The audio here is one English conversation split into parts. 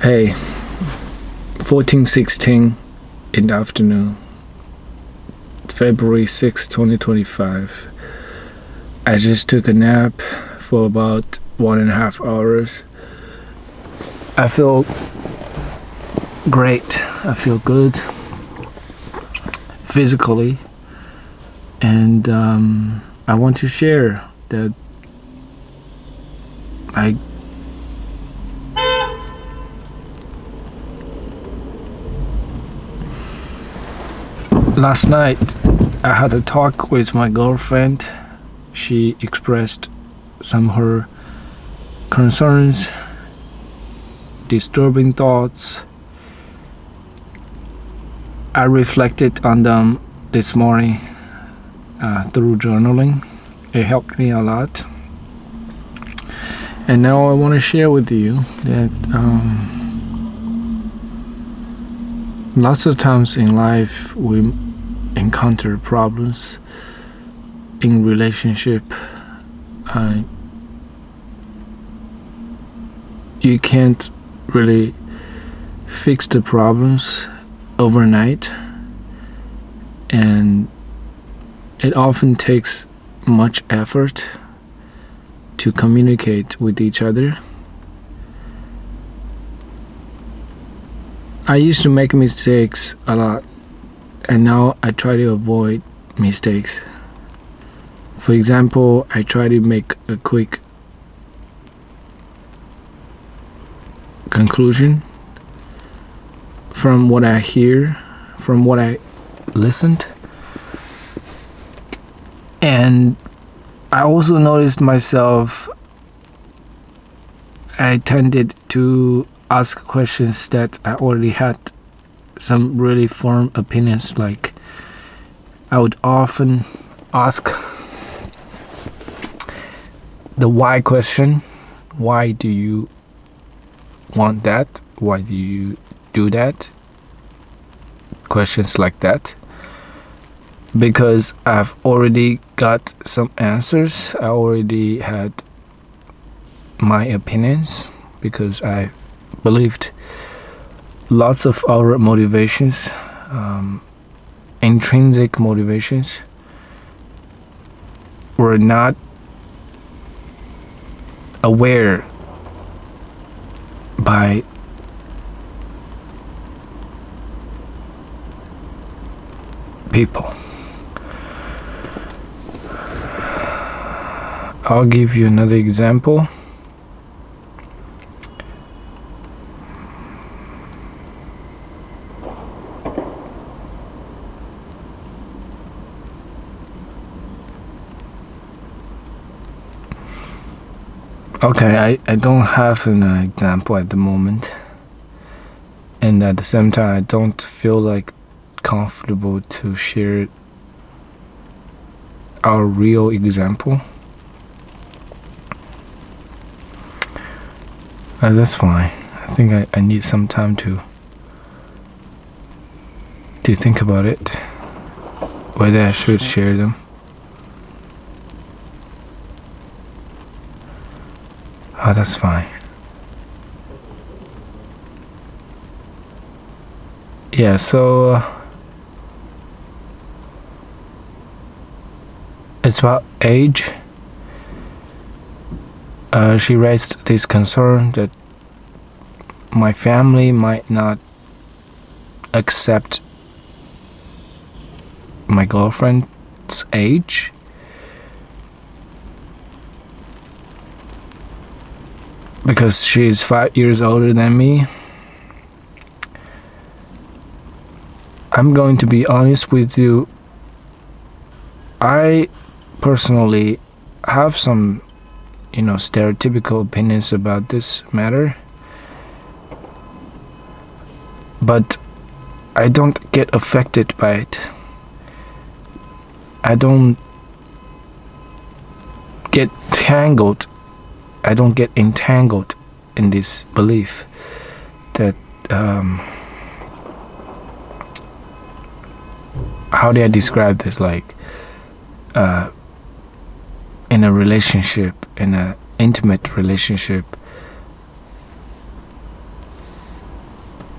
Hey, 14:16 in the afternoon, February 6, 2025. I just took a nap for about 1.5 hours. I feel great. I feel good physically, and I want to share that I last night I had a talk with my girlfriend. She expressed some of her concerns, disturbing thoughts. I reflected on them this morning through journaling. It helped me a lot. And now I want to share with you that lots of times in life we encounter problems in relationship. You can't really fix the problems overnight, and it often takes much effort to communicate with each other. I used to make mistakes a lot, and now I try to avoid mistakes. For example, I try to make a quick conclusion from what I hear, from what I listened. And I also noticed myself, I tended to ask questions that I already had some really firm opinions. Like, I would often ask the why question. Why do you want that? Why do you do that? Questions like that. Because I've already got some answers. I already had my opinions, because I believed lots of our motivations, intrinsic motivations, were not aware by people. I'll give you another example. Okay, I don't have an example at the moment, and at the same time I don't feel like comfortable to share our real example. That's fine. I think I need some time to think about it, whether I should share them. That's fine. Yeah, so it's about age. She raised this concern that my family might not accept my girlfriend's age. Because she is 5 years older than me. I'm going to be honest with you. I personally have some, stereotypical opinions about this matter. But I don't get affected by it. I don't get tangled. I don't get entangled in this belief that, how do I describe this? Like, in a relationship, in an intimate relationship,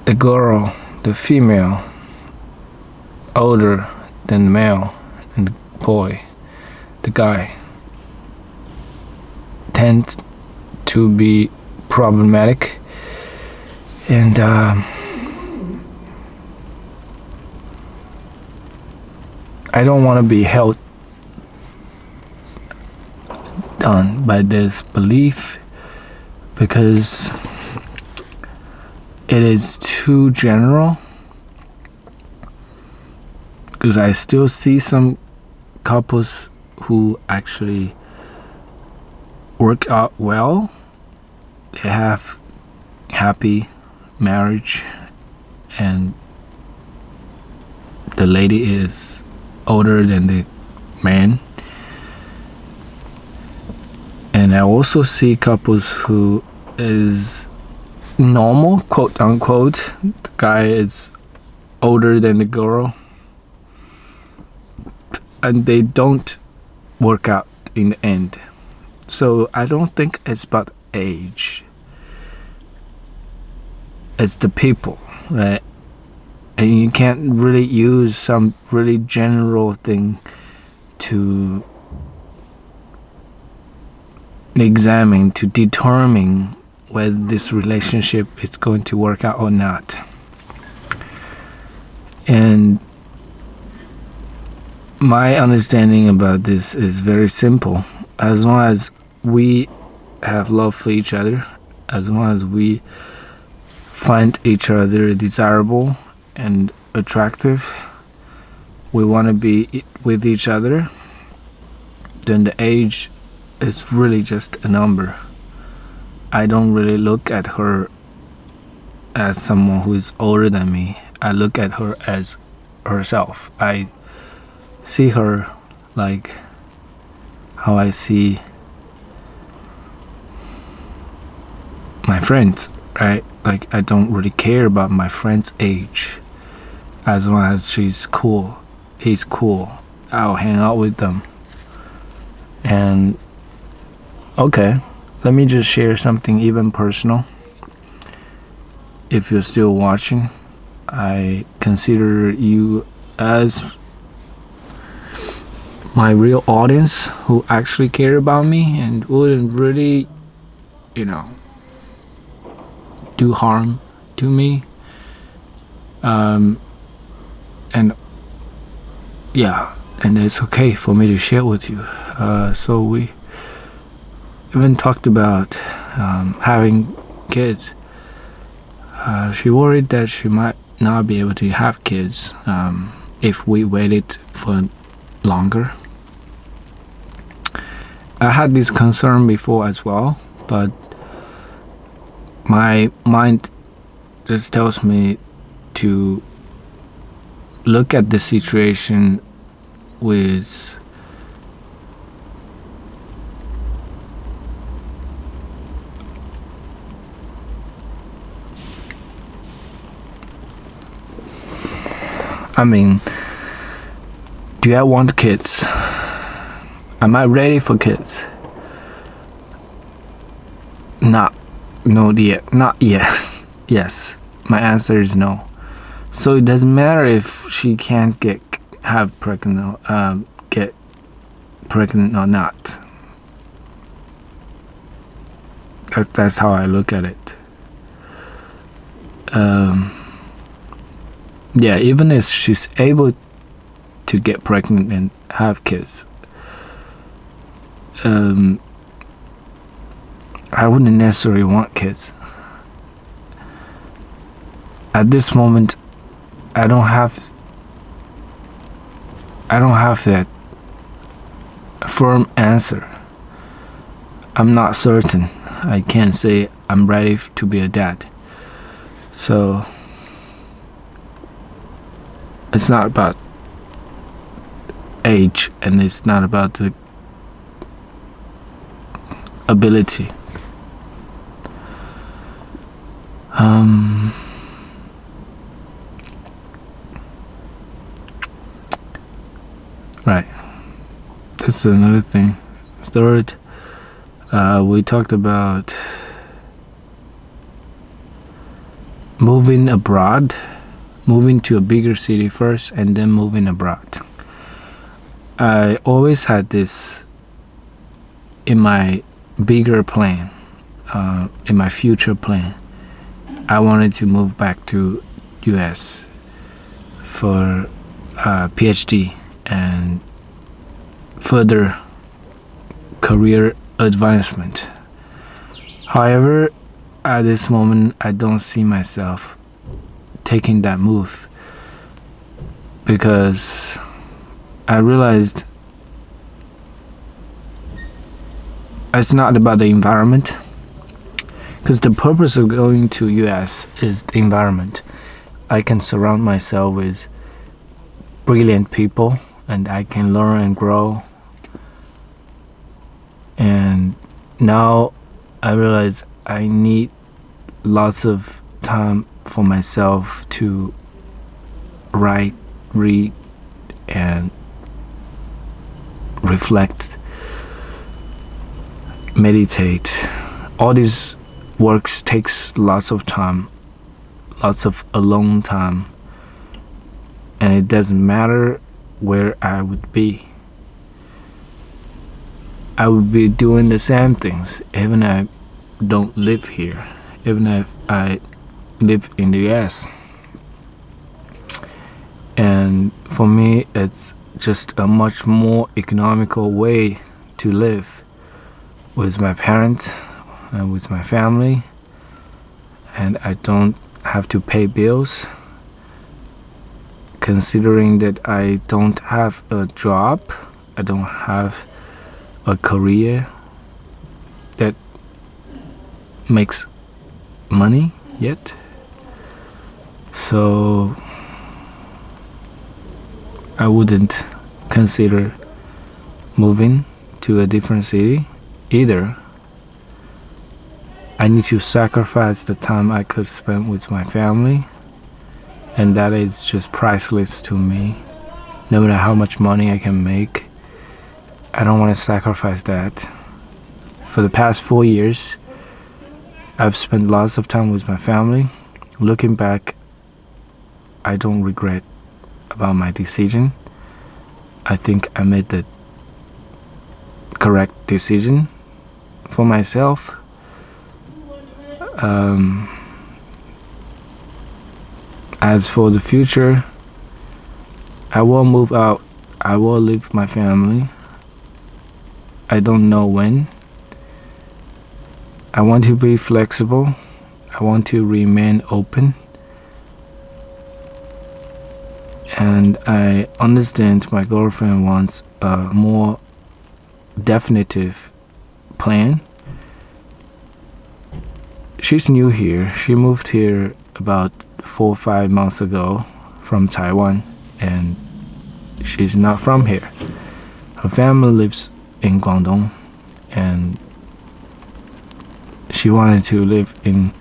the girl, the female, older than the male, and the boy, the guy, tend to be problematic. And I don't want to be held down by this belief, because it is too general. Because I still see some couples who actually work out well. They have happy marriage, and the lady is older than the man. And I also see couples who is normal, quote unquote. The guy is older than the girl, and they don't work out in the end. So I don't think it's about age. It's the people, right? And you can't really use some really general thing to examine, to determine whether this relationship is going to work out or not. And my understanding about this is very simple. As long as we have love for each other, as long as we find each other desirable and attractive, we want to be with each other, then the age is really just a number. I don't really look at her as someone who is older than me. I look at her as herself. I see her like how I see my friends, right? Like, I don't really care about my friend's age. As long as she's cool, he's cool, I'll hang out with them. And okay, let me just share something even personal. If you're still watching, I consider you as my real audience who actually care about me and wouldn't really, do harm to me. And yeah, and it's okay for me to share with you. So we even talked about having kids. She worried that she might not be able to have kids if we waited for longer. I had this concern before as well, but my mind just tells me to look at the situation with do I want kids? Am I ready for kids? Not yet. Yes, my answer is no. So it doesn't matter if she can't get pregnant or not. That's how I look at it. Yeah, even if she's able to get pregnant and have kids, I wouldn't necessarily want kids. At this moment, I don't have that firm answer. I'm not certain. I can't say I'm ready to be a dad. So it's not about age, and it's not about the ability. Right. That's another thing. Third, we talked about moving abroad, moving to a bigger city first, and then moving abroad. I always had this in my bigger plan, in my future plan. I wanted to move back to US for PhD and further career advancement. However, at this moment, I don't see myself taking that move because I realized it's not about the environment, because the purpose of going to US is the environment. I can surround myself with brilliant people and I can learn and grow. And now I realize I need lots of time for myself to write, read, and reflect, meditate. All these works takes lots of time, lots of alone time, and it doesn't matter where I would be. I would be doing the same things even if I don't live here, even if I live in the US. And for me, it's just a much more economical way to live with my parents and with my family, and I don't have to pay bills, considering that I don't have a job, I don't have a career that makes money yet. So I wouldn't consider moving to a different city either. I need to sacrifice the time I could spend with my family, and that is just priceless to me. No matter how much money I can make, I don't want to sacrifice that. For the past 4 years, I've spent lots of time with my family. Looking back, I don't regret about my decision. I think I made the correct decision for myself. As for the future, I will move out. I will leave my family. I don't know when. I want to be flexible. I want to remain open. And I understand my girlfriend wants a more definitive plan. She's new here. She moved here about 4 or 5 months ago from Taiwan, and she's not from here. Her family lives in Guangdong, and she wanted to live in,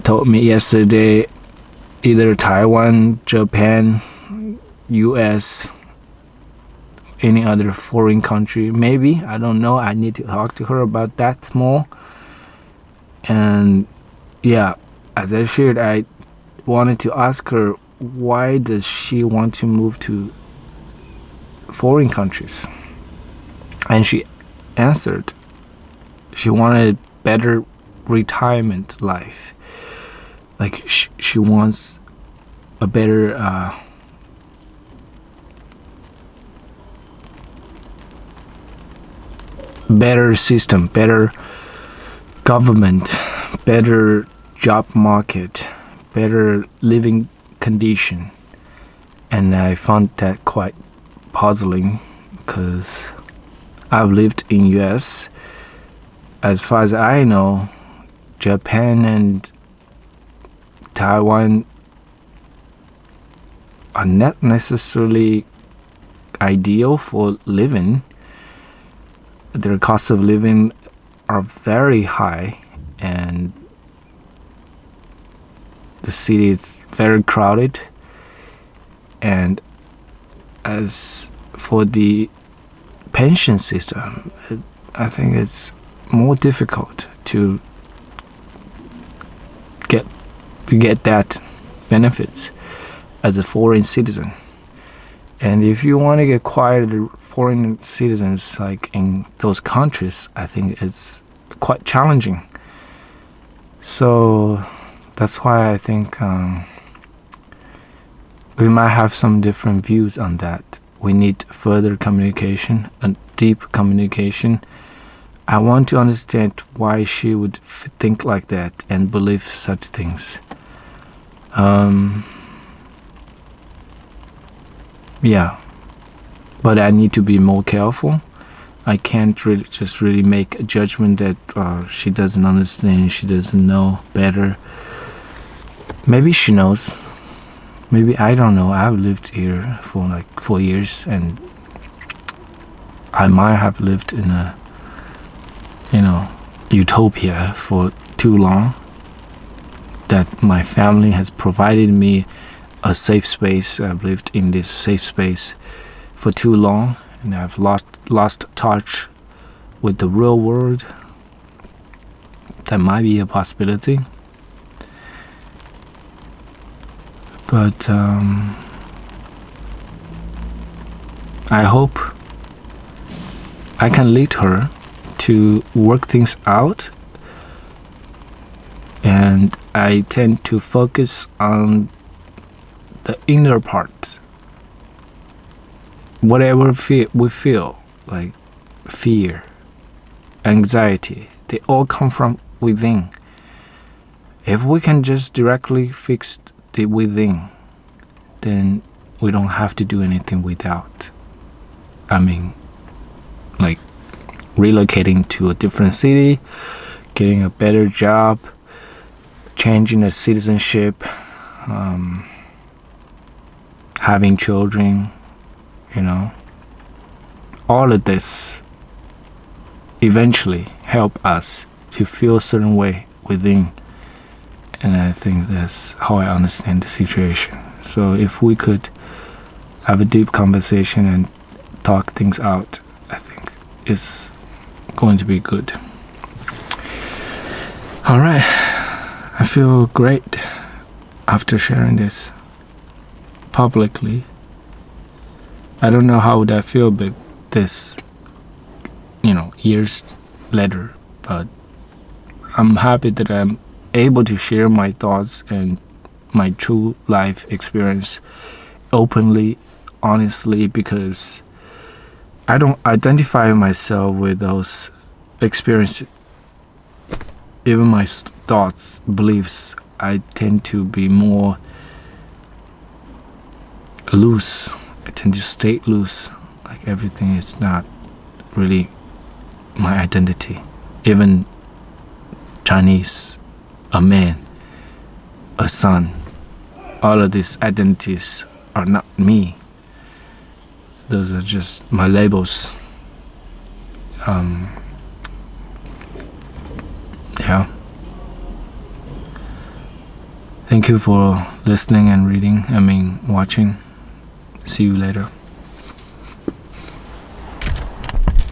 told me yesterday, either Taiwan, Japan, US, any other foreign country, maybe, I don't know. I need to talk to her about that more. And yeah, as I shared, I wanted to ask her, why does she want to move to foreign countries? And she answered, she wanted better retirement life. Like she wants a better better system, better government, better job market, better living condition. And I found that quite puzzling because I've lived in US. As far as I know, Japan and Taiwan are not necessarily ideal for living. Their cost of living are very high, and the city is very crowded. And as for the pension system, I think it's more difficult to get that benefits as a foreign citizen. And if you want to get quieter foreign citizens like in those countries, I think it's quite challenging. So that's why I think we might have some different views on that. We need further communication and deep communication. I want to understand why she would think like that and believe such things. Yeah, but I need to be more careful. I can't really make a judgment that she doesn't understand, she doesn't know better. Maybe she knows. Maybe I don't know. I've lived here for like 4 years, and I might have lived in a, utopia for too long. That my family has provided me a safe space. I've lived in this safe space for too long, and I've lost touch with the real world. That might be a possibility. But I hope I can lead her to work things out. And I tend to focus on the inner part. Whatever we feel, like fear, anxiety, they all come from within. If we can just directly fix the within, then we don't have to do anything without. Like relocating to a different city, getting a better job, changing the citizenship, having children, all of this eventually help us to feel a certain way within. And I think that's how I understand the situation. So if we could have a deep conversation and talk things out, I think it's going to be good. All right. I feel great after sharing this publicly. I don't know how would I feel but this, years later, but I'm happy that I'm able to share my thoughts and my true life experience openly, honestly, because I don't identify myself with those experiences. Even my thoughts, beliefs, I tend to be more loose. I tend to stay loose. Like everything is not really my identity. Even Chinese, a man, a son, all of these identities are not me. Those are just my labels. Yeah. Thank you for listening and reading. Watching. See you later.